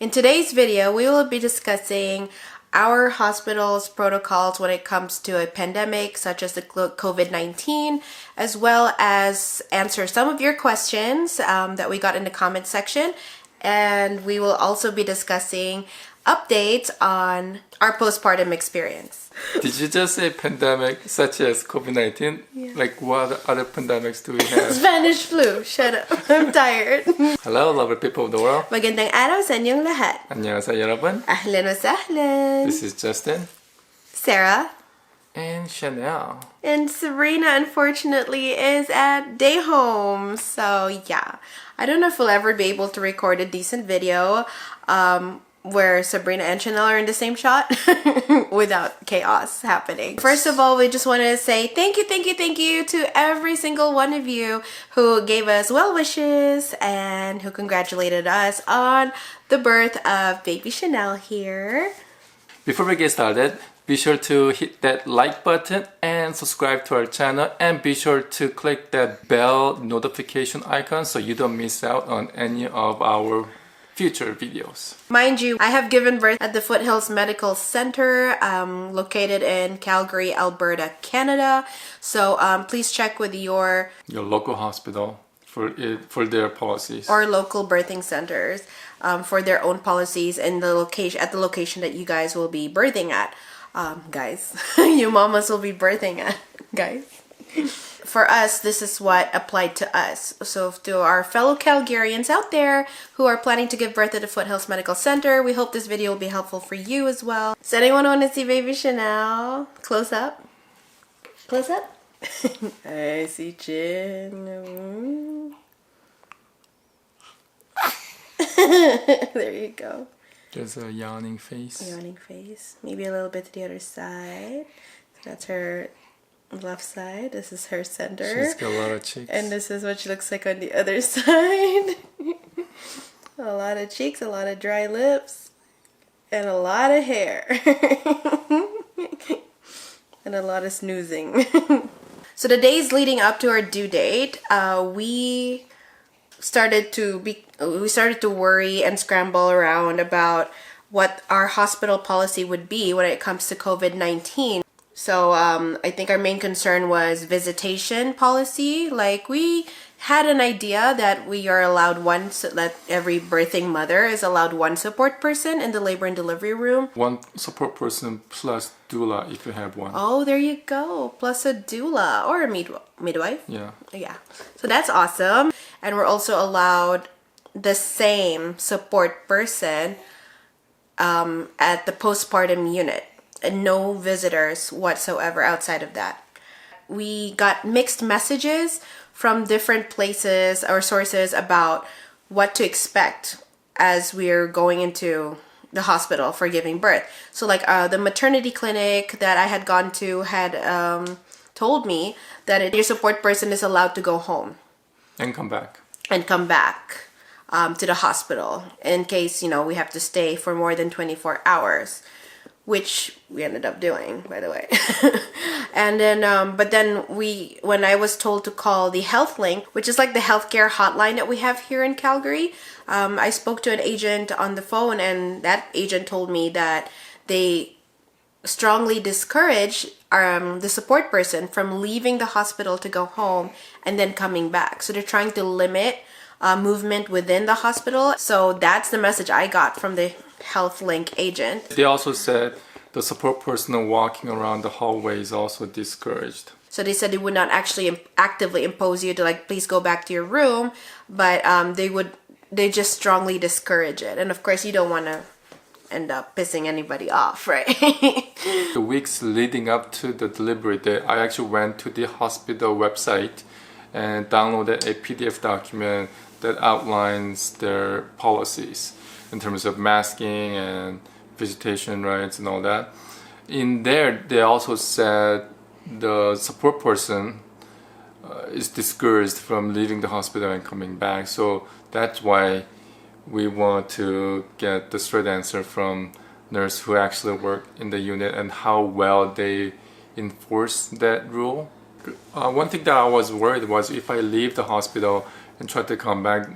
In today's video, we will be discussing our hospital's protocols when it comes to a pandemic such as the COVID-19, as well as answer some of your questions that we got in the comment section. And we will also be discussing updates on our postpartum experience. Did you just say pandemic such as COVID-19? Yeah. Like what other pandemics do we have? Spanish flu. Shut up. I'm tired. Hello, lovely people of the world. Magandang araw sa inyong lahat. 안녕하세요, 여러분. Ahlan wa sahlan. This is Justin Sarah. and Chanel. And Sabrina, unfortunately, is at day home. So, yeah. I don't know if we'll ever be able to record a decent video where Sabrina and Chanel are in the same shot without chaos happening. First of all, we just want to say thank you to every single one of you who gave us well wishes and who congratulated us on the birth of Baby Shanelle here. Before we get started, be sure to hit that like button and subscribe to our channel, and be sure to click that bell notification icon so you don't miss out on any of our future videos. Mind you, I have given birth at the Foothills Medical Centre, located in Calgary, Alberta, Canada. So please check with your local hospital for their policies, or local birthing centers for their own policies and the location that you guys will be birthing at. Guys, you mamas will be birthing at, guys. For us, this is what applied to us. So to our fellow Calgarians out there who are planning to give birth at the Foothills Medical Centre, we hope this video will be helpful for you as well. Does anyone want to see Baby Shanelle? Close up. Close up. I see chin. There you go. There's a yawning face. Yawning face. Maybe a little bit to the other side. So that's her left side. This is her center. She's got a lot of cheeks. And this is what she looks like on the other side. A lot of cheeks, a lot of dry lips, and a lot of hair. And a lot of snoozing. So the days leading up to our due date, we started to worry and scramble around about what our hospital policy would be when it comes to COVID-19. So I think our main concern was visitation policy. Like, we had an idea that we are allowed that every birthing mother is allowed one support person in the labor and delivery room. One support person plus doula if you have one. Oh, there you go. Plus a doula or a midwife. Yeah. Yeah. So that's awesome. And we're also allowed the same support person at the postpartum unit. And no visitors whatsoever outside of that. We got mixed messages from different places or sources about what to expect as we're going into the hospital for giving birth. So like the maternity clinic that I had gone to had told me that your support person is allowed to go home. And come back. And come back to the hospital in case, we have to stay for more than 24 hours. Which we ended up doing, by the way. And then, but then when I was told to call the Health Link, which is like the healthcare hotline that we have here in Calgary, I spoke to an agent on the phone, and that agent told me that they strongly discourage the support person from leaving the hospital to go home and then coming back. So they're trying to limit movement within the hospital. So that's the message I got from the Health Link agent. They also said the support person walking around the hallway is also discouraged. So they said they would not actually actively impose you to please go back to your room, but they just strongly discourage it. And of course you don't want to end up pissing anybody off, right? The weeks leading up to the delivery day, I actually went to the hospital website and downloaded a PDF document that outlines their policies in terms of masking and visitation rights and all that. In there, they also said the support person is discouraged from leaving the hospital and coming back. So that's why we want to get the straight answer from nurse who actually work in the unit and how well they enforce that rule. One thing that I was worried was if I leave the hospital and try to come back,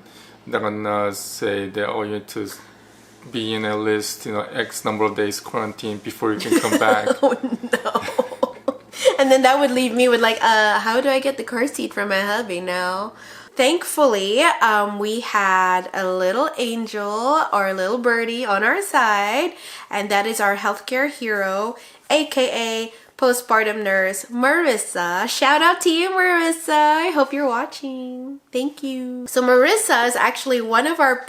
they're gonna say that, oh, you need to be in at least, X number of days quarantine before you can come back. Oh no. And then that would leave me with like, how do I get the car seat from my hubby now? Thankfully, we had a little angel or a little birdie on our side, and that is our healthcare hero, aka postpartum nurse Marissa. Shout out to you, Marissa. I hope you're watching. Thank you. So Marissa is actually one of our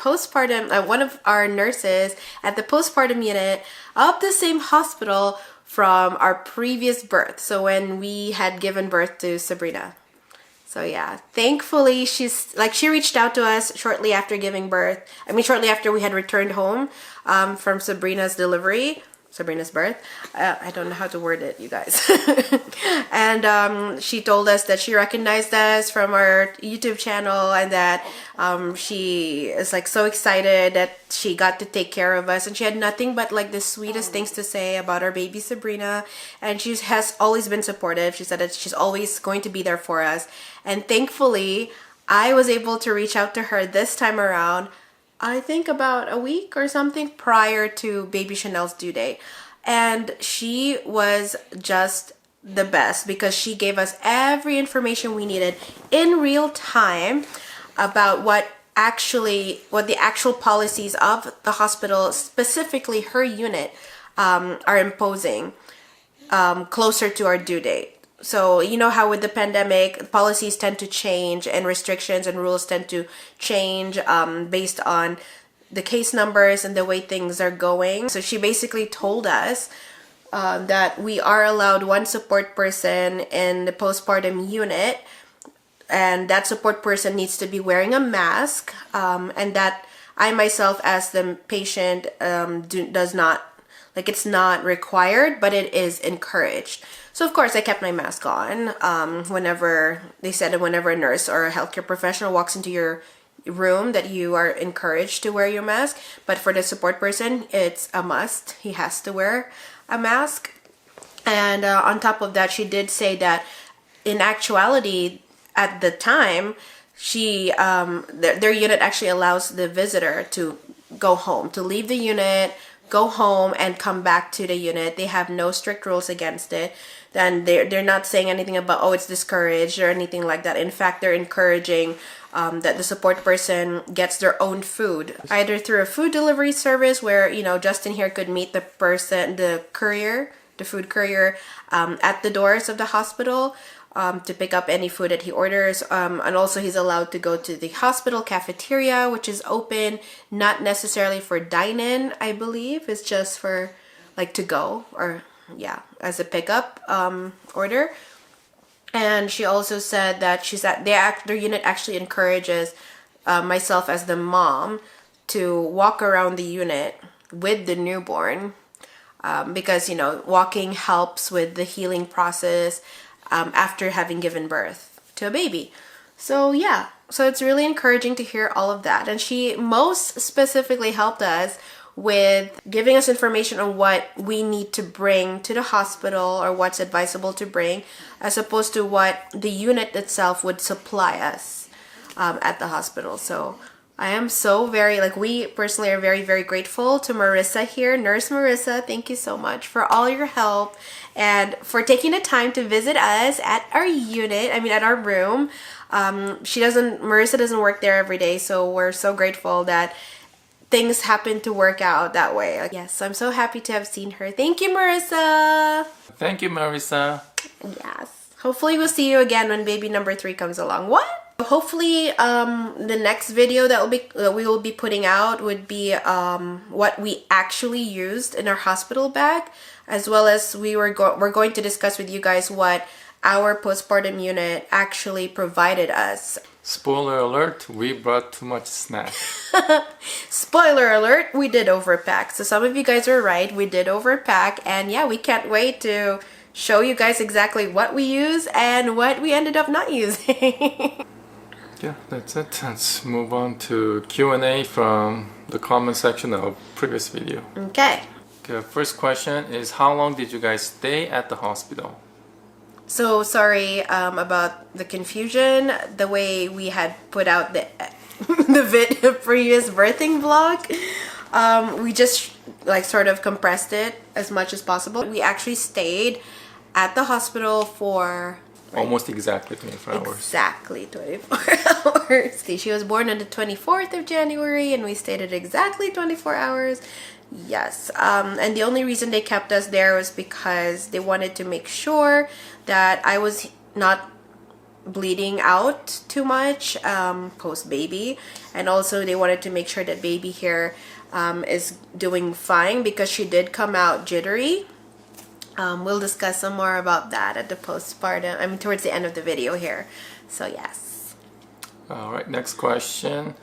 one of our nurses at the postpartum unit of the same hospital from our previous birth. So when we had given birth to Sabrina. So yeah, thankfully she reached out to us shortly after giving birth. I mean, shortly after we had returned home from Sabrina's birth. I don't know how to word it, you guys. And she told us that she recognized us from our YouTube channel, and that she is like so excited that she got to take care of us, and she had nothing but like the sweetest things to say about our baby Sabrina, and she has always been supportive. She said that she's always going to be there for us, and thankfully I was able to reach out to her this time around, I think about a week or something prior to Baby Shanelle's due date. And she was just the best because she gave us every information we needed in real time about what the actual policies of the hospital, specifically her unit, are imposing closer to our due date. So you know how with the pandemic, policies tend to change and restrictions and rules tend to change based on the case numbers and the way things are going. So she basically told us that we are allowed one support person in the postpartum unit, and that support person needs to be wearing a mask, and that I myself as the patient does not, like, it's not required, but it is encouraged. So of course I kept my mask on whenever a nurse or a healthcare professional walks into your room that you are encouraged to wear your mask. But for the support person, it's a must. He has to wear a mask. And on top of that, she did say that in actuality at the time, their unit actually allows the visitor to go home, to leave the unit, go home and come back to the unit. They have no strict rules against it. Then they're not saying anything about, oh, it's discouraged or anything like that. In fact, they're encouraging that the support person gets their own food, either through a food delivery service where, Justin here could meet the food courier at the doors of the hospital to pick up any food that he orders. And also he's allowed to go to the hospital cafeteria, which is open, not necessarily for dine-in, I believe. It's just for like to go, or yeah, as a pickup order. And she also said that their unit actually encourages myself as the mom to walk around the unit with the newborn because, walking helps with the healing process after having given birth to a baby. So yeah, so it's really encouraging to hear all of that. And she most specifically helped us with giving us information on what we need to bring to the hospital or what's advisable to bring, as opposed to what the unit itself would supply us at the hospital. So I am so we personally are very, very grateful to Marissa here, Nurse Marissa. Thank you so much for all your help and for taking the time to visit us at our unit, at our room. Marissa doesn't work there every day, so we're so grateful that things happen to work out that way. Yes, I'm so happy to have seen her. Thank you, Marissa. Thank you, Marissa. Yes. Hopefully we'll see you again when baby number 3 comes along. What? Hopefully the next video that we will be putting out would be what we actually used in our hospital bag, as well as we're going to discuss with you guys what our postpartum unit actually provided us. Spoiler alert, we brought too much snack. Spoiler alert, we did overpack. So some of you guys were right, we did overpack, and yeah, we can't wait to show you guys exactly what we use and what we ended up not using. Yeah, that's it. Let's move on to Q&A from the comment section of previous video. Okay. First question is, how long did you guys stay at the hospital? So sorry about the confusion. The way we had put out the previous birthing vlog, We just like sort of compressed it as much as possible. We actually stayed at the hospital for Almost exactly 24 hours. exactly 24 hours. She was born on the 24th of January and we stayed at exactly 24 hours. Yes. And the only reason they kept us there was because they wanted to make sure that I was not bleeding out too much post baby, and also they wanted to make sure that baby here is doing fine because she did come out jittery. We'll discuss some more about that at the postpartum, I mean towards the end of the video here. So yes. All right, next question.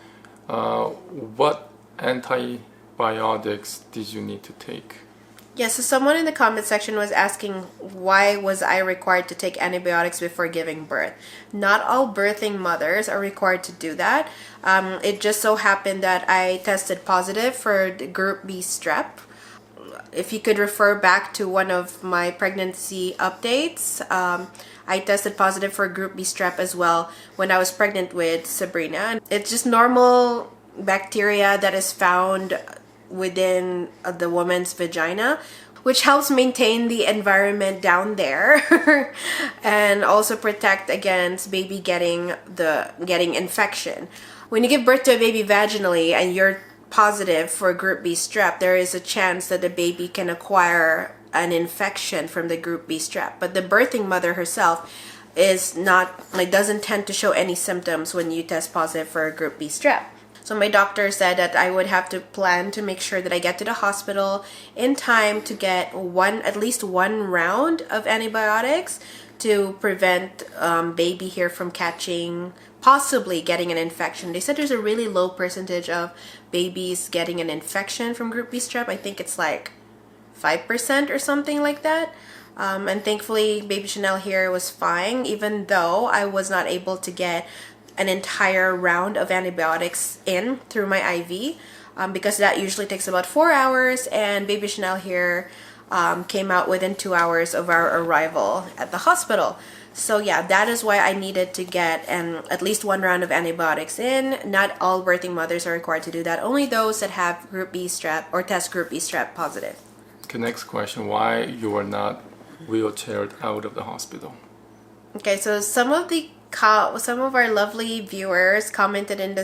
What antibiotics did you need to take? Yeah, so someone in the comment section was asking why was I required to take antibiotics before giving birth. Not all birthing mothers are required to do that. It just so happened that I tested positive for the group B strep. If you could refer back to one of my pregnancy updates, I tested positive for group B strep as well when I was pregnant with Sabrina. It's just normal bacteria that is found within the woman's vagina, which helps maintain the environment down there and also protect against baby getting infection. When you give birth to a baby vaginally and you're positive for group B strep, there is a chance that the baby can acquire an infection from the group B strep, but the birthing mother herself is not, like, doesn't tend to show any symptoms when you test positive for group B strep. So my doctor said that I would have to plan to make sure that I get to the hospital in time to get at least one round of antibiotics to prevent baby here from possibly getting an infection. They said there's a really low percentage of babies getting an infection from group B strep. I think it's like 5% or something like that. And thankfully Baby Shanelle here was fine, even though I was not able to get an entire round of antibiotics in through my IV, because that usually takes about 4 hours, and Baby Shanelle here came out within 2 hours of our arrival at the hospital. So yeah, that is why I needed to get at least one round of antibiotics in. Not all birthing mothers are required to do that, only those that have group B strep or test group B strep positive. Okay, next question. Why you were not wheelchaired out of the hospital? Okay, so some of our lovely viewers commented in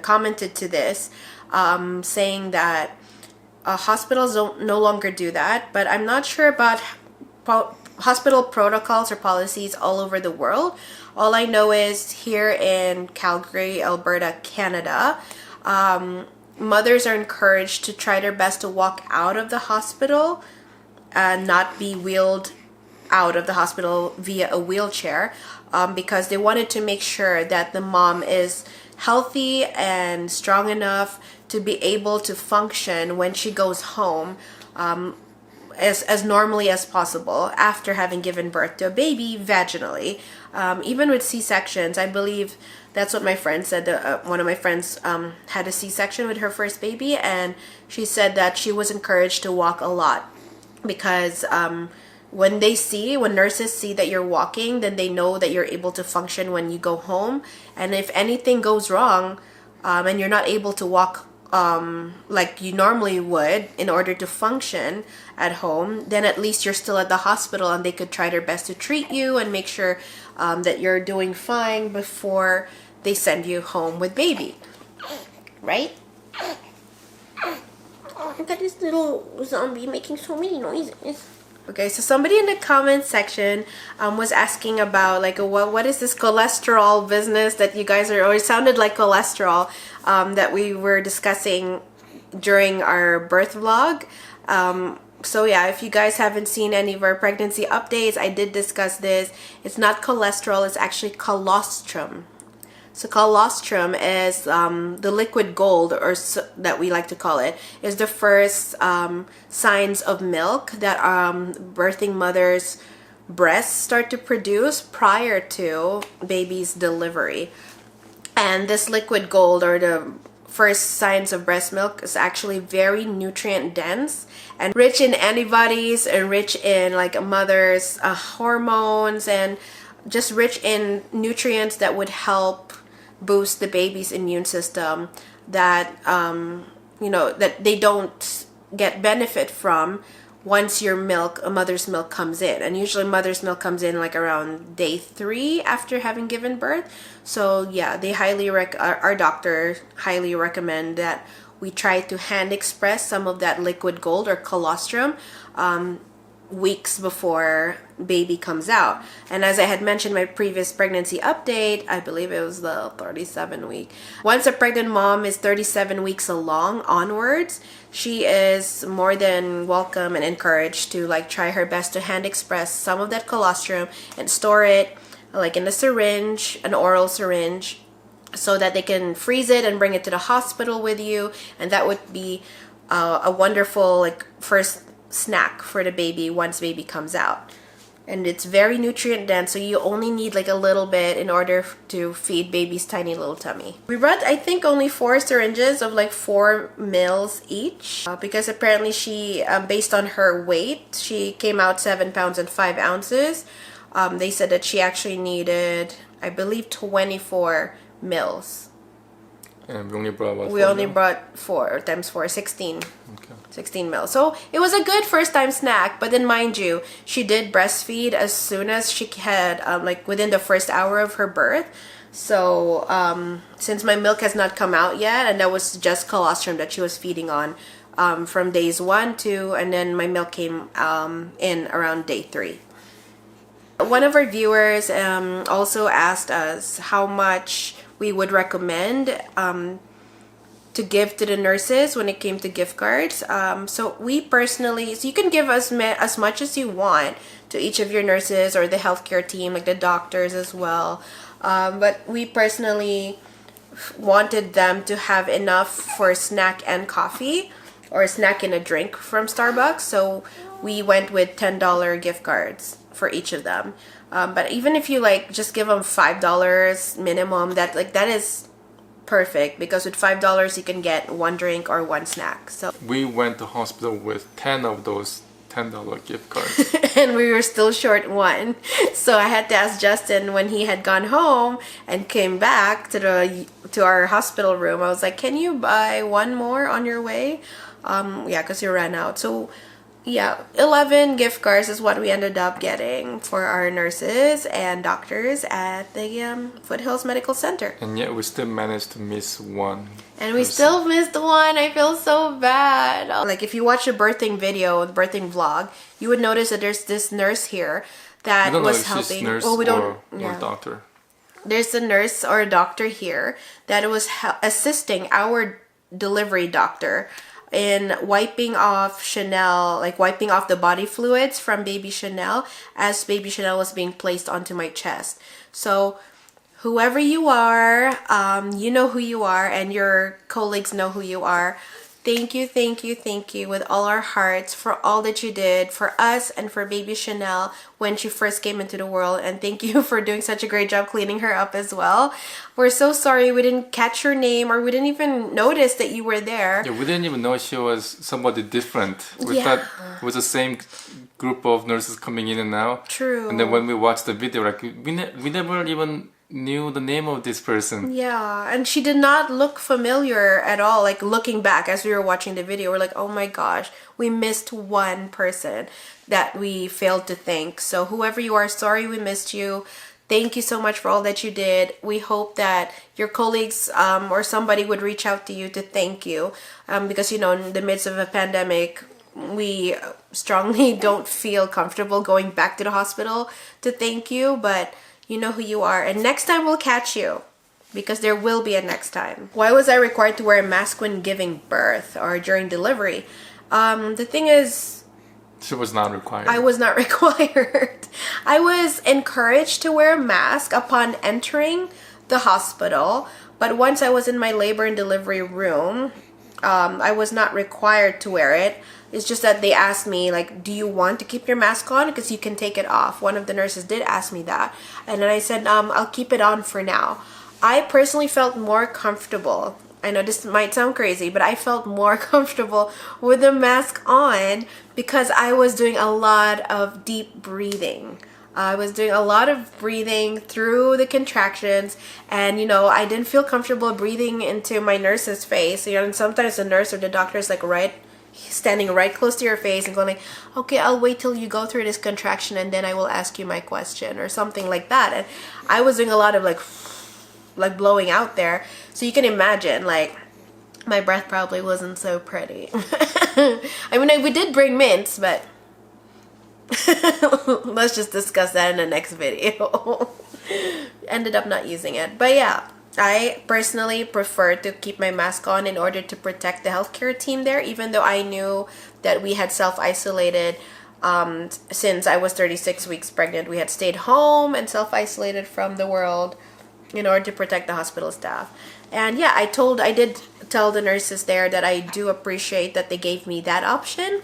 commented to this, saying that hospitals don't no longer do that, but I'm not sure about hospital protocols or policies all over the world. All I know is here in Calgary, Alberta, Canada, mothers are encouraged to try their best to walk out of the hospital and not be wheeled out of the hospital via a wheelchair, because they wanted to make sure that the mom is healthy and strong enough to be able to function when she goes home as normally as possible after having given birth to a baby vaginally. Even with C-sections, I believe that's what my friend said. One of my friends had a C-section with her first baby, and she said that she was encouraged to walk a lot because when nurses see that you're walking, then they know that you're able to function when you go home. And if anything goes wrong and you're not able to walk like you normally would in order to function at home, then at least you're still at the hospital and they could try their best to treat you and make sure that you're doing fine before they send you home with baby. Right? Look at this little zombie making so many noises. Okay, so somebody in the comment section was asking about, like, what is this cholesterol business that you guys are, or it sounded like cholesterol that we were discussing during our birth vlog. So yeah, if you guys haven't seen any of our pregnancy updates, I did discuss this. It's not cholesterol, it's actually colostrum. So colostrum is the liquid gold, or that we like to call it, is the first signs of milk that birthing mothers' breasts start to produce prior to baby's delivery. And this liquid gold, or the first signs of breast milk, is actually very nutrient dense and rich in antibodies and rich in like a mother's hormones, and just rich in nutrients that would help boost the baby's immune system, that that they don't get benefit from once a mother's milk comes in. And usually mother's milk comes in like around day 3 after having given birth. So yeah, they our doctor highly recommend that we try to hand express some of that liquid gold or colostrum weeks before baby comes out. And as I had mentioned in my previous pregnancy update, I believe it was the 37 week. Once a pregnant mom is 37 weeks along onwards, she is more than welcome and encouraged to like try her best to hand express some of that colostrum and store it like in a syringe, an oral syringe, so that they can freeze it and bring it to the hospital with you. And that would be a wonderful like first snack for the baby once baby comes out. And it's very nutrient dense, so you only need like a little bit in order to feed baby's tiny little tummy. We brought, I think, only 4 syringes of like 4 mils each because apparently she, based on her weight, she came out 7 pounds and 5 ounces. They said that she actually needed, I believe, 24 mils. And we only brought what? We only brought 4 times 4, 16. Okay. 16 mils. So it was a good first time snack, but then mind you, she did breastfeed as soon as she had, like within the first hour of her birth. So since my milk has not come out yet, and that was just colostrum that she was feeding on from days 1, 2, and then my milk came in around day 3. One of our viewers also asked us how much we would recommend to give to the nurses when it came to gift cards. So we personally, so you can give as much as you want to each of your nurses or the healthcare team, like the doctors as well. But we personally wanted them to have enough for snack and coffee, or a snack and a drink from Starbucks. So we went with $10 gift cards for each of them. But even if you like just give them $5 minimum, that is perfect, because with $5 you can get 1 drink or 1 snack. So we went to hospital with 10 of those $10 gift cards. and we were still short 1. So I had to ask Justin when he had gone home and came back to our hospital room. I was like, can you buy 1 more on your way? Yeah, because you ran out. So yeah, 11 gift cards is what we ended up getting for our nurses and doctors at the Foothills Medical Centre. And yet we still managed to miss 1. And we still missed 1. I feel so bad. Like if you watch the birthing video, the birthing vlog, you would notice that there's this nurse here that was helping. Nurse we don't or doctor. There's a nurse or a doctor here that was assisting our delivery doctor in wiping off Shanelle, like wiping off the body fluids from Baby Shanelle as Baby Shanelle was being placed onto my chest. So whoever you are, you know who you are, and your colleagues know who you are. Thank you, thank you, thank you with all our hearts for all that you did for us and for Baby Shanelle when she first came into the world. And thank you for doing such a great job cleaning her up as well. We're so sorry we didn't catch your name, or we didn't even notice that you were there. Yeah, we didn't even know she was somebody different. We thought it was the same group of nurses coming in and out. True. And then when we watched the video, like we never even knew the name of this person. Yeah, and she did not look familiar at all. Like looking back as we were watching the video, we're like, oh my gosh, we missed 1 person that we failed to thank. So whoever you are, sorry we missed you. Thank you so much for all that you did. We hope that your colleagues or somebody would reach out to you to thank you, because in the midst of a pandemic, we strongly don't feel comfortable going back to the hospital to thank you, but you know who you are. And next time we'll catch you, because there will be a next time. Why was I required to wear a mask when giving birth or during delivery? The thing is, she was not required. I was not required. I was encouraged to wear a mask upon entering the hospital, but once I was in my labor and delivery room, I was not required to wear it. It's just that they asked me, like, do you want to keep your mask on? Because you can take it off. One of the nurses did ask me that. And then I said, I'll keep it on for now. I personally felt more comfortable. I know this might sound crazy, but I felt more comfortable with the mask on because I was doing a lot of deep breathing. I was doing a lot of breathing through the contractions, and I didn't feel comfortable breathing into my nurse's face. And sometimes the nurse or the doctor is like standing right close to your face and going like, okay, I'll wait till you go through this contraction and then I will ask you my question or something like that. And I was doing a lot of like blowing out there, so you can imagine like my breath probably wasn't so pretty. I mean, we did bring mints, but let's just discuss that in the next video. Ended up not using it. But yeah, I personally prefer to keep my mask on in order to protect the healthcare team there, even though I knew that we had self-isolated since I was 36 weeks pregnant. We had stayed home and self-isolated from the world in order to protect the hospital staff. And yeah, I did tell the nurses there that I do appreciate that they gave me that option.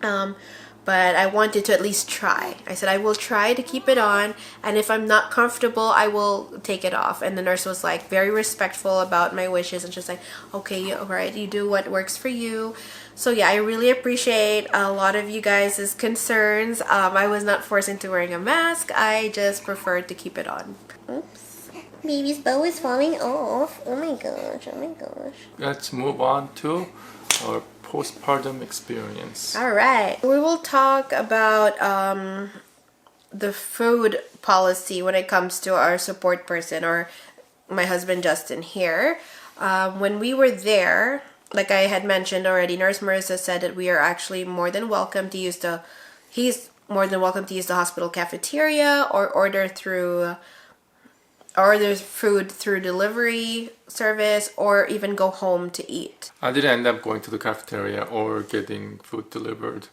But I wanted to at least try. I said, I will try to keep it on, and if I'm not comfortable, I will take it off. And the nurse was like very respectful about my wishes, and she's like, okay, all right, you do what works for you. So yeah, I really appreciate a lot of you guys' concerns. I was not forced into wearing a mask. I just preferred to keep it on. Oops. Baby's bow is falling off. Oh my gosh, oh my gosh. Let's move on to our postpartum experience. All right, we will talk about the food policy when it comes to our support person, or my husband Justin here. When we were there, like I had mentioned already, Nurse Marissa said that we are actually more than welcome to use he's more than welcome to use the hospital cafeteria or order food through delivery service, or even go home to eat. I didn't end up going to the cafeteria or getting food delivered.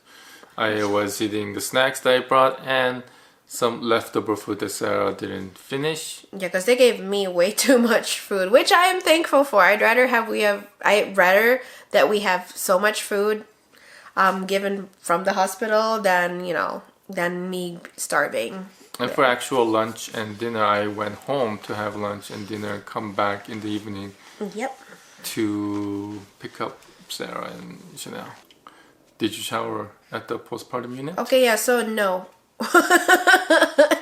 I was eating the snacks that I brought and some leftover food that Sarah didn't finish. Yeah, because they gave me way too much food, which I am thankful for. I'd rather that we have so much food given from the hospital than me starving. And for actual lunch and dinner, I went home to have lunch and dinner, come back in the evening. Yep. To pick up Sarah and Shanelle. Did you shower at the postpartum unit? Okay, yeah, so no.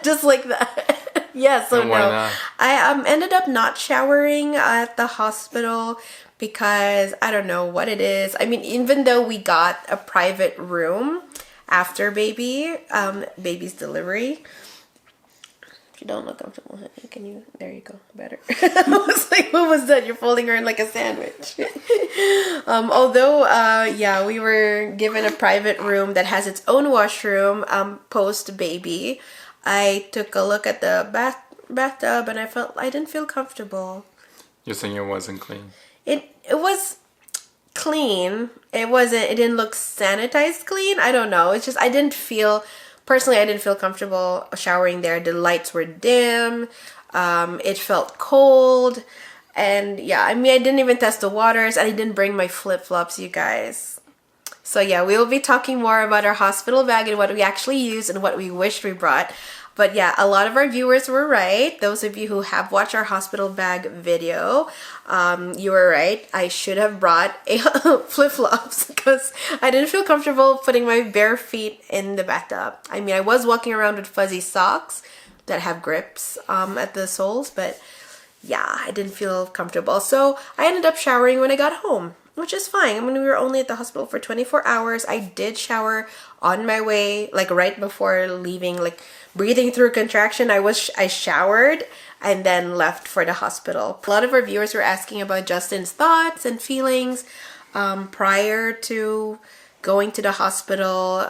Just like that. Yeah, so and why no. Not? I ended up not showering at the hospital because I don't know what it is. I mean, even though we got a private room after baby's delivery. You don't look comfortable, honey. Can you? There you go. Better. I was like, what was that? You're folding her in like a sandwich. Although, we were given a private room that has its own washroom post baby. I took a look at the bathtub and I didn't feel comfortable. You're saying it wasn't clean? It was clean. It didn't look sanitized clean. I don't know. It's just Personally, I didn't feel comfortable showering there. The lights were dim. It felt cold. And yeah, I mean, I didn't even test the waters. And I didn't bring my flip-flops, you guys. So yeah, we will be talking more about our hospital bag and what we actually used and what we wished we brought. But yeah, a lot of our viewers were right. Those of you who have watched our hospital bag video, you were right. I should have brought flip-flops because I didn't feel comfortable putting my bare feet in the bathtub. I mean, I was walking around with fuzzy socks that have grips at the soles, but yeah, I didn't feel comfortable. So I ended up showering when I got home, which is fine. I mean, we were only at the hospital for 24 hours. I did shower on my way, like right before leaving, like breathing through contraction. I showered and then left for the hospital. A lot of our viewers were asking about Justin's thoughts and feelings prior to going to the hospital,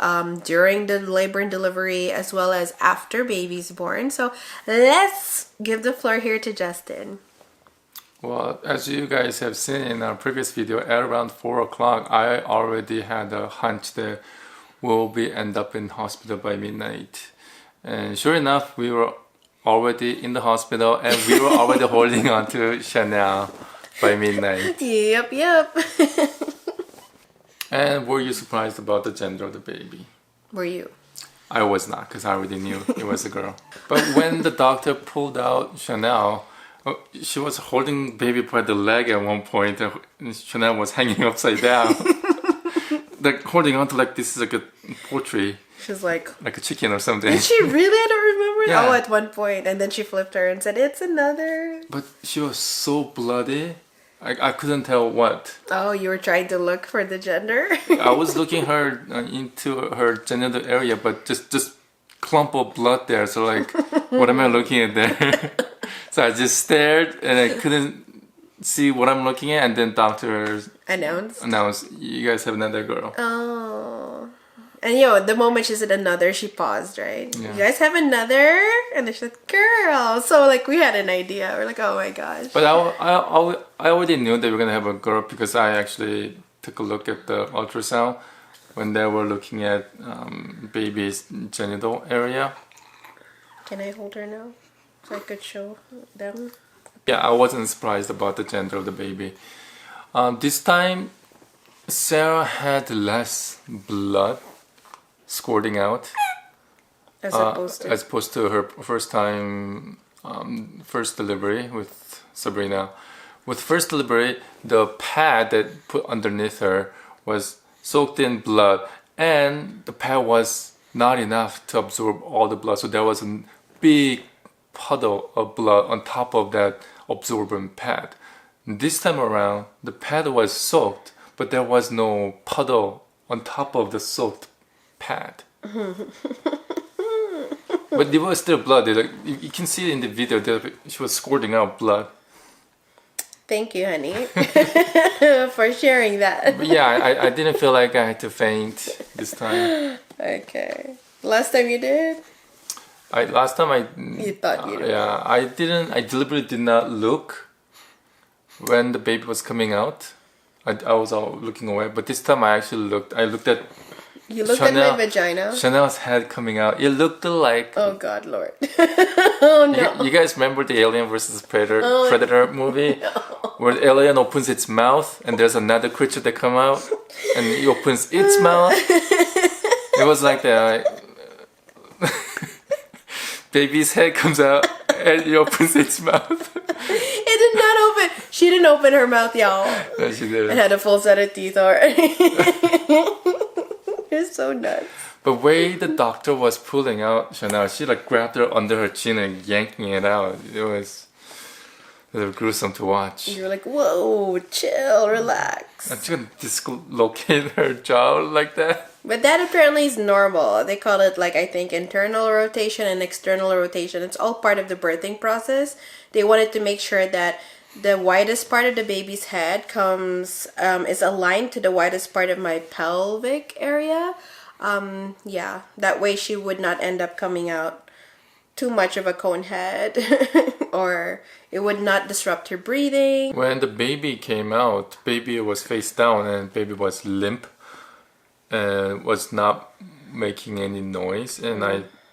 during the labor and delivery, as well as after baby's born. So let's give the floor here to Justin. Well, as you guys have seen in our previous video, at around 4 o'clock, I already had a hunch that we'll end up in hospital by midnight. And sure enough, we were already in the hospital and we were already holding on to Shanelle by midnight. Yep. And were you surprised about the gender of the baby? Were you? I was not, because I already knew it was a girl. But when the doctor pulled out Shanelle, she was holding baby by the leg at one point and Shanelle was hanging upside down. like holding on to like this is like a poultry, She's like, like a chicken or something. did she really? I don't remember. Yeah. Oh, at one point, and then she flipped her and said, "It's another." But she was so bloody. I couldn't tell what. Oh, you were trying to look for the gender. I was looking her into her genital area, but just clump of blood there. So like, what am I looking at there? So I just stared and I couldn't see what I'm looking at. And then doctor announced, "You guys have another girl." Oh. And the moment she said another, she paused, right? Yeah. You guys have another? And then she said, girl. So, like, we had an idea. We're like, oh my gosh. But I already knew that we were gonna have a girl because I actually took a look at the ultrasound when they were looking at baby's genital area. Can I hold her now? So I could show them? Yeah, I wasn't surprised about the gender of the baby. This time, Sarah had less blood squirting out As opposed to her first time, first delivery with Sabrina. With first delivery, the pad that put underneath her was soaked in blood, and the pad was not enough to absorb all the blood, so there was a big puddle of blood on top of that absorbent pad. This time around, the pad was soaked, but there was no puddle on top of the soaked pad. But there was still blood. Like, you can see it in the video that she was squirting out blood. Thank you, honey, for sharing that. But yeah, I didn't feel like I had to faint this time. Okay. Last time you did? Last time You thought you did. Yeah, I didn't. I deliberately did not look when the baby was coming out. I was all looking away, but this time I actually looked. I looked at. You looked at my vagina? Shanelle's head coming out. It looked like. Oh God, Lord! Oh no! You guys remember the Alien versus Predator movie, where the alien opens its mouth and there's another creature that come out, and it opens its mouth. It was like that. Baby's head comes out and it opens its mouth. It did not open. She didn't open her mouth, y'all. No, she didn't. It had a full set of teeth already. It's so nuts. But way the doctor was pulling out Shanelle, she like grabbed her under her chin and yanking it out. It was gruesome to watch. You were like, whoa, chill, relax. And she could dislocate her jaw like that. But that apparently is normal. They call it, like, I think, internal rotation and external rotation. It's all part of the birthing process. They wanted to make sure that the widest part of the baby's head is aligned to the widest part of my pelvic area. Yeah, that way she would not end up coming out too much of a cone head or it would not disrupt her breathing. When the baby came out, baby was face down and baby was limp and was not making any noise, and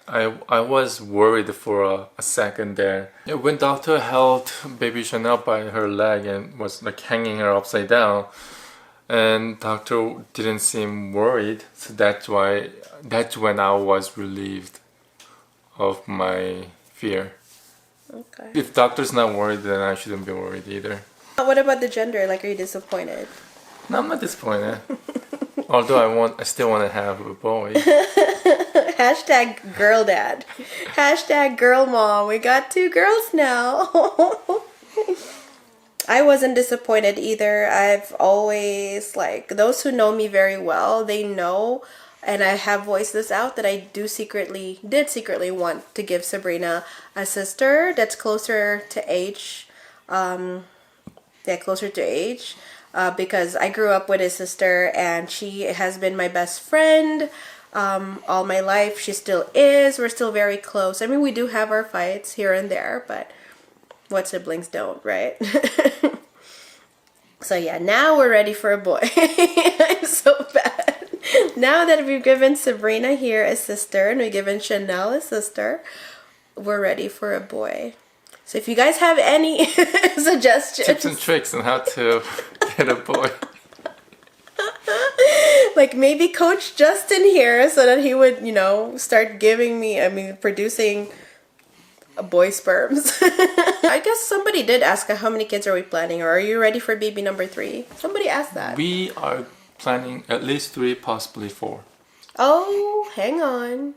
I was worried for a second there. Yeah, when doctor held baby Shanelle by her leg and was like hanging her upside down, and doctor didn't seem worried, so that's when I was relieved of my fear. Okay. If doctor's not worried, then I shouldn't be worried either. What about the gender? Like, are you disappointed? No, I'm not disappointed. Although I still want to have a boy. Hashtag girl dad. Hashtag girl mom. We got 2 girls now. I wasn't disappointed either. I've always, like, those who know me very well, they know, and I have voiced this out, that I did secretly want to give Sabrina a sister that's closer to age. Because I grew up with a sister and she has been my best friend all my life. She still is. We're still very close. I mean, we do have our fights here and there, but what siblings don't, right? So yeah, now we're ready for a boy. I'm so bad. Now that we've given Sabrina here a sister and we've given Shanelle a sister, we're ready for a boy. So if you guys have any suggestions, tips and tricks on how to get a boy, like maybe coach Justin here so that he would, start producing boy sperms. I guess somebody did ask how many kids are we planning, or are you ready for baby number 3? Somebody asked that. we are planning at least 3, possibly 4. Oh, hang on.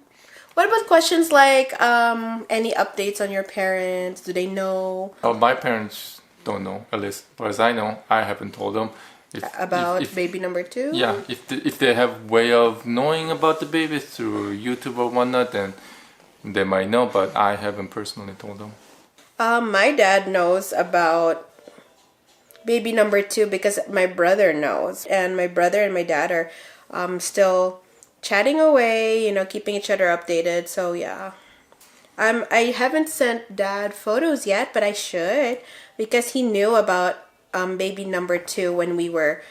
What about questions like any updates on your parents? Do they know Oh, my parents don't know, at least as far as I know. I haven't told them. about If baby number 2? yeah, if they have way of knowing about the baby through YouTube or whatnot, then they might know, but I haven't personally told them. My dad knows about baby number 2 because my brother knows, and my brother and my dad are still chatting away, keeping each other updated. So yeah, I haven't sent dad photos yet, but I should, because he knew about baby number 2 when we were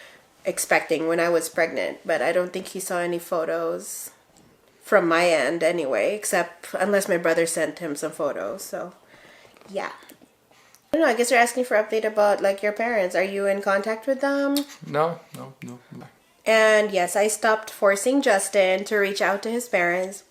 expecting, when I was pregnant, but I don't think he saw any photos from my end anyway, except unless my brother sent him some photos. So yeah, I don't know, I guess you're asking for update about like your parents. Are you in contact with them? No. And yes, I stopped forcing Justin to reach out to his parents.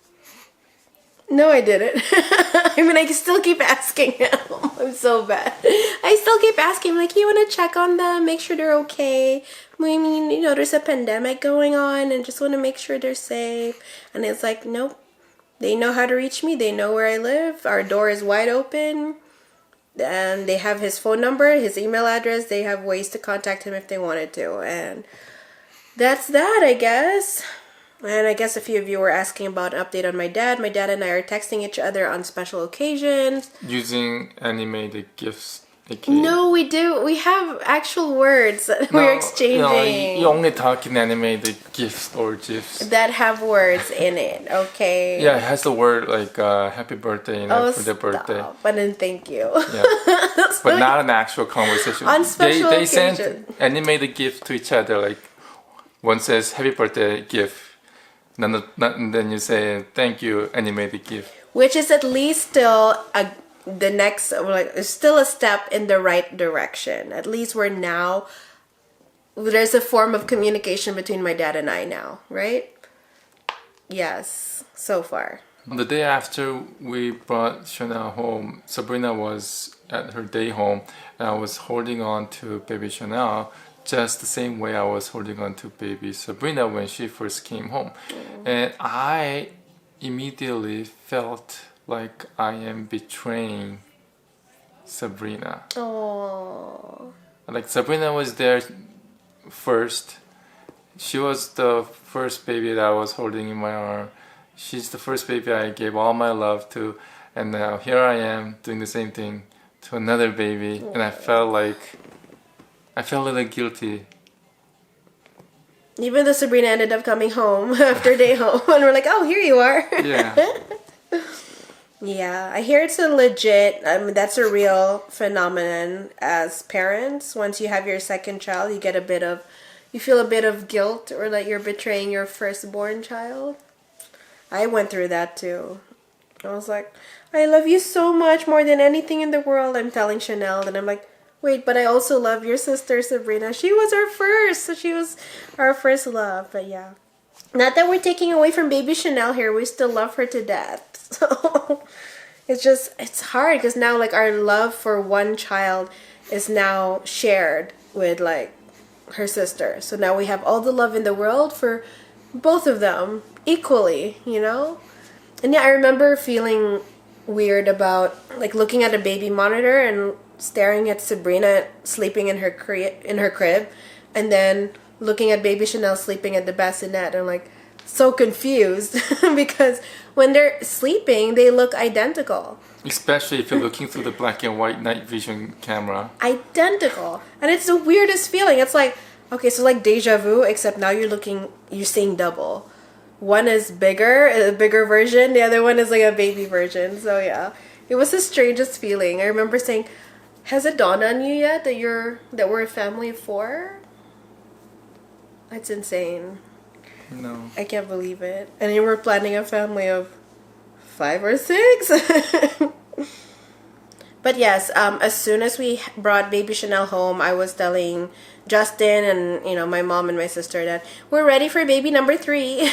No, I didn't. I mean, I still keep asking him. I'm so bad. I still keep asking him, like, you want to check on them, make sure they're okay. I mean, there's a pandemic going on and just want to make sure they're safe. And it's like, nope. They know how to reach me. They know where I live. Our door is wide open. And they have his phone number, his email address. They have ways to contact him if they wanted to. And that's that, I guess. And I guess a few of you were asking about an update on my dad. My dad and I are texting each other on special occasions. Using animated GIFs. No, we do. We have actual words that we're exchanging. No, you only talk in animated GIFs or GIFs. That have words in it, okay? Yeah, it has the word like happy birthday for their birthday. But then thank you. Yeah. But not an actual conversation. On special they occasion. send animated GIF to each other, like one says happy birthday GIF. And then you say thank you animated GIF. Which is at least still the next, like, still a step in the right direction. At least there's a form of communication between my dad and I now, right? Yes, so far. The day after we brought Shanelle home, Sabrina was at her day home, and I was holding on to baby Shanelle just the same way I was holding on to baby Sabrina when she first came home. And I immediately felt like I am betraying Sabrina. Oh. Like Sabrina was there first. She was the first baby that I was holding in my arm. She's the first baby I gave all my love to. And now here I am doing the same thing to another baby. And I felt a little guilty. Even though Sabrina ended up coming home after day home, and we're like, oh, here you are. Yeah. Yeah, I hear it's a legit, that's a real phenomenon as parents. Once you have your second child, you feel a bit of guilt, or like you're betraying your firstborn child. I went through that too. I was like, I love you so much, more than anything in the world. I'm telling Shanelle, and I'm like, wait, but I also love your sister Sabrina. She was our first, so she was our first love. But yeah, not that we're taking away from baby Shanelle here. We still love her to death. So it's hard because now like our love for one child is now shared with like her sister. So now we have all the love in the world for both of them equally, And yeah, I remember feeling weird about like looking at a baby monitor and staring at Sabrina sleeping in her crib, and then looking at baby Shanelle sleeping at the bassinet. I'm like so confused because when they're sleeping, they look identical. Especially if you're looking through the black and white night vision camera. Identical. And it's the weirdest feeling. It's like, okay, so like deja vu, except now you're seeing double. One is bigger, a bigger version. The other one is like a baby version. So yeah, it was the strangest feeling. I remember saying, has it dawned on you yet that we're a family of 4? That's insane. No. I can't believe it. And you were planning a family of 5 or 6? But yes, as soon as we brought baby Shanelle home, I was telling Justin and my mom and my sister that we're ready for baby number 3.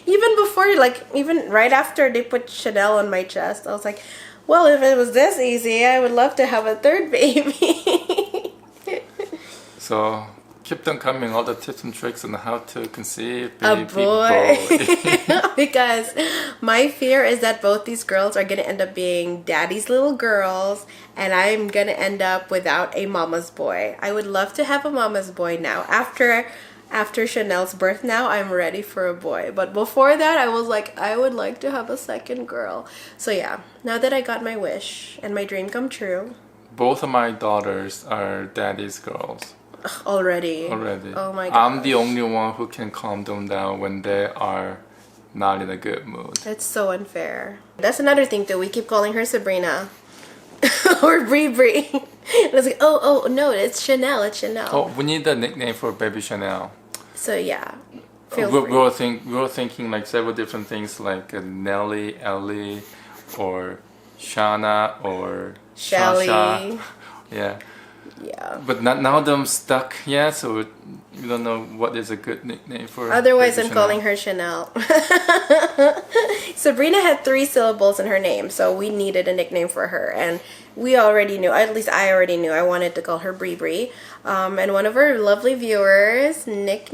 Even before, even right after they put Shanelle on my chest, I was like, well, if it was this easy, I would love to have a 3rd baby. So keep on coming, all the tips and tricks on how to conceive A baby boy. boy. Because my fear is that both these girls are going to end up being daddy's little girls, and I'm going to end up without a mama's boy. I would love to have a mama's boy now. After Chanel's birth now, I'm ready for a boy. But before that, I was like, I would like to have a second girl. So yeah, now that I got my wish and my dream come true. Both of my daughters are daddy's girls. Already. Oh my god. I'm the only one who can calm them down when they are not in a good mood. That's so unfair. That's another thing too. We keep calling her Sabrina or Bree Bree. And I was like, oh no, it's Chanel. It's Chanel. Oh, we need a nickname for Baby Shanelle. So yeah, We were thinking like several different things like Nelly, Ellie, or Shana, or Shelly. Shasha. Yeah. Yeah. But none of them stuck yet, so we don't know what is a good nickname for. Otherwise, Baby I'm calling her Chanel. Sabrina had 3 syllables in her name, so we needed a nickname for her, and we already knew. At least I already knew. I wanted to call her Bree Bree. And one of our lovely viewers, Nick,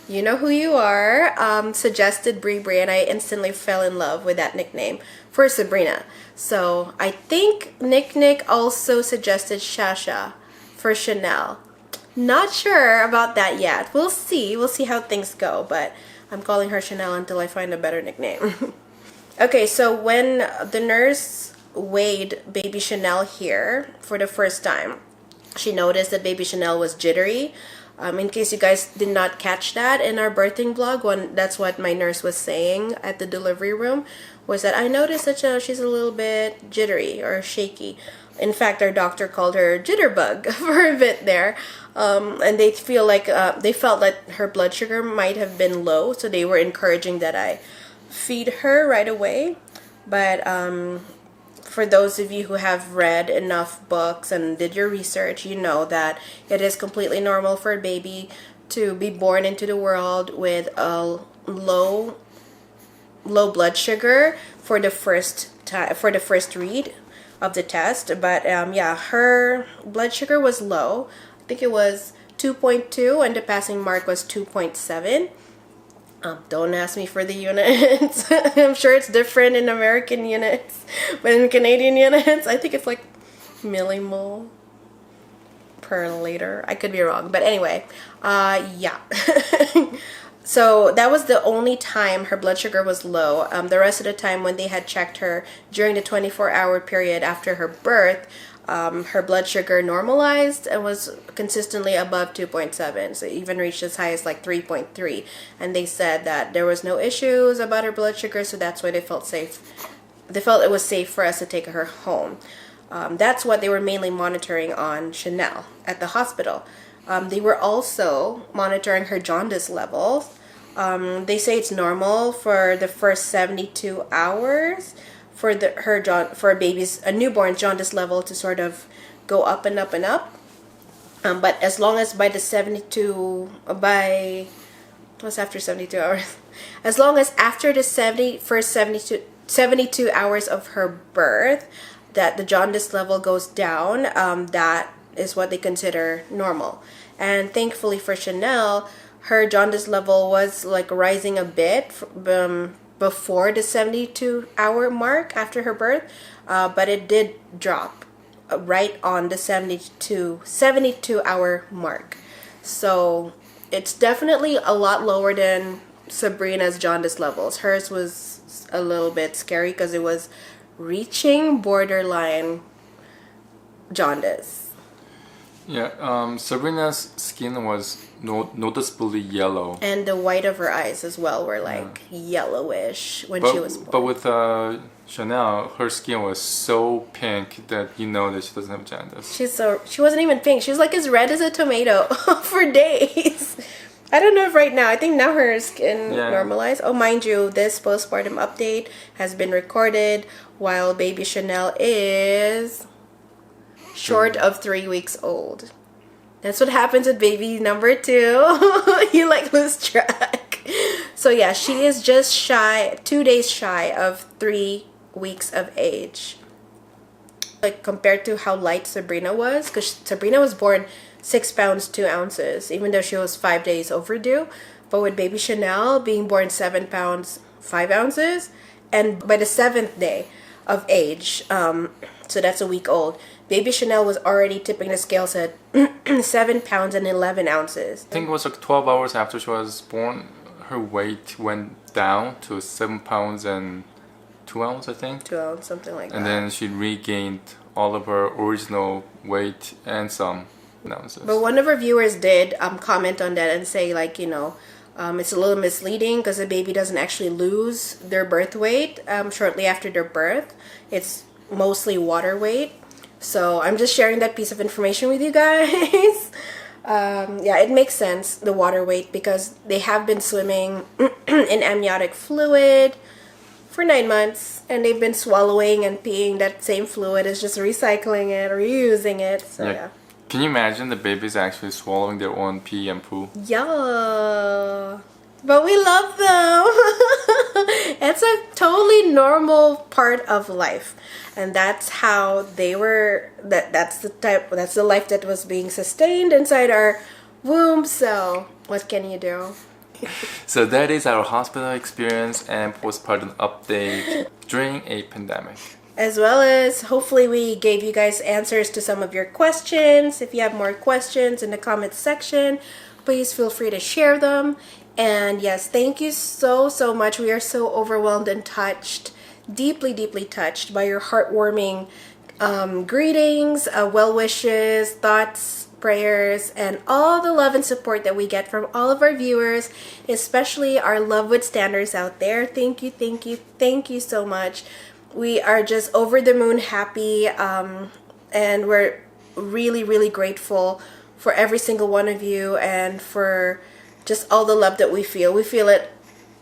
you know who you are, suggested Bree Bree, and I instantly fell in love with that nickname for Sabrina. So I think Nick also suggested Shasha for Chanel. Not sure about that yet. We'll see. We'll see how things go, but I'm calling her Chanel until I find a better nickname. Okay, so when the nurse weighed baby Chanel here for the first time, she noticed that baby Chanel was jittery. In case you guys did not catch that in our birthing vlog, that's what my nurse was saying at the delivery room, was that I noticed that she's a little bit jittery or shaky. In fact, our doctor called her jitterbug for a bit there. And they felt like her blood sugar might have been low, so they were encouraging that I feed her right away. But for those of you who have read enough books and did your research, you know that it is completely normal for a baby to be born into the world with a low blood sugar for the first read of the test. But yeah, her blood sugar was low. I think it was 2.2 and the passing mark was 2.7. Don't ask me for the units. I'm sure it's different in American units, but in Canadian units, I think it's like millimole per liter. I could be wrong, but anyway, yeah. So that was the only time her blood sugar was low. The rest of the time when they had checked her during the 24-hour period after her birth, her blood sugar normalized and was consistently above 2.7, so it even reached as high as like 3.3. And they said that there was no issues about her blood sugar, so that's why they felt safe. They felt it was safe for us to take her home. That's what they were mainly monitoring on Chanel at the hospital. They were also monitoring her jaundice levels. They say it's normal for the first 72 hours for a newborn jaundice level to sort of go up and up and up. But as long as what's after 72 hours? As long as after the 72 hours of her birth, that the jaundice level goes down, that is what they consider normal. And thankfully for Chanel, her jaundice level was like rising a bit before the 72-hour mark after her birth, but it did drop right on the 72-hour mark. So it's definitely a lot lower than Sabrina's jaundice levels. Hers was a little bit scary because it was reaching borderline jaundice. Yeah, Sabrina's skin was noticeably yellow. And the white of her eyes as well were like yellowish when she was born. But with Chanel, her skin was so pink that you know that she doesn't have jaundice. She wasn't even pink. She was like as red as a tomato for days. I don't know if right now. I think now her skin normalized. Oh, mind you, this postpartum update has been recorded while baby Chanel is short of 3 weeks old. That's what happens with baby number 2. You like lose track. So yeah, she is just 2 days shy of 3 weeks of age. Like compared to how light Sabrina was, because Sabrina was born 6 pounds 2 ounces, even though she was 5 days overdue. But with baby Shanelle being born 7 pounds 5 ounces, and by the 7th day of age, so that's a week old, baby Shanelle was already tipping the scales at 7 pounds and 11 ounces. I think it was like 12 hours after she was born, her weight went down to 7 pounds and 2 ounces, I think. 2 ounces, something like that. And then she regained all of her original weight and some ounces. But one of our viewers did comment on that and say, like, you know, it's a little misleading because the baby doesn't actually lose their birth weight shortly after their birth. It's mostly water weight. So I'm just sharing that piece of information with you guys. Yeah, it makes sense, the water weight, because they have been swimming in amniotic fluid for 9 months, and they've been swallowing and peeing that same fluid. It's just recycling it or reusing it. So yeah. Can you imagine the babies actually swallowing their own pee and poo? Yeah. But we love them. It's a totally normal part of life. And that's how they were, that's the life that was being sustained inside our womb. So what can you do? So that is our hospital experience and postpartum update during a pandemic. As well as hopefully we gave you guys answers to some of your questions. If you have more questions in the comments section, please feel free to share them. And yes, thank you so much. We are so overwhelmed and touched, deeply touched by your heartwarming greetings, well wishes, thoughts, prayers, and all the love and support that we get from all of our viewers, especially our love withstanders out there. Thank you so much. We are just over the moon happy, and we're really grateful for every single one of you and for just all the love that we feel. We feel it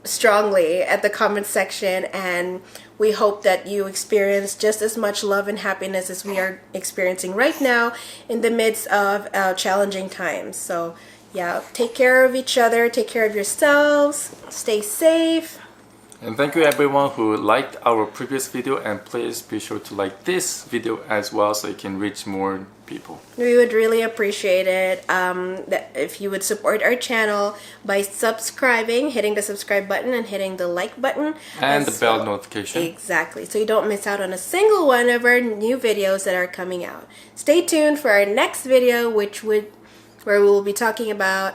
strongly at the comment section, and we hope that you experience just as much love and happiness as we are experiencing right now in the midst of challenging times. So yeah, take care of each other, take care of yourselves, stay safe. And thank you everyone who liked our previous video, and please be sure to like this video as well so you can reach more people. We would really appreciate it that if you would support our channel by subscribing, hitting the subscribe button and hitting the like button. And the bell notification. Exactly, so you don't miss out on a single one of our new videos that are coming out. Stay tuned for our next video, where we will be talking about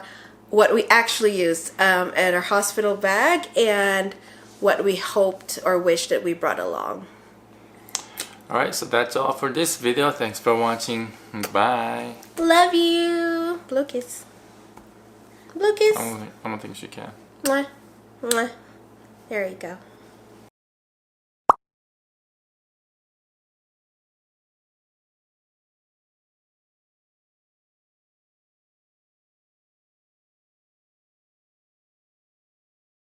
what we actually used at our hospital bag and what we hoped or wished that we brought along. Alright, so that's all for this video. Thanks for watching. Bye. Love you. Blue kiss. Blue kiss. I don't think she can. Mwah. Mwah. There you go.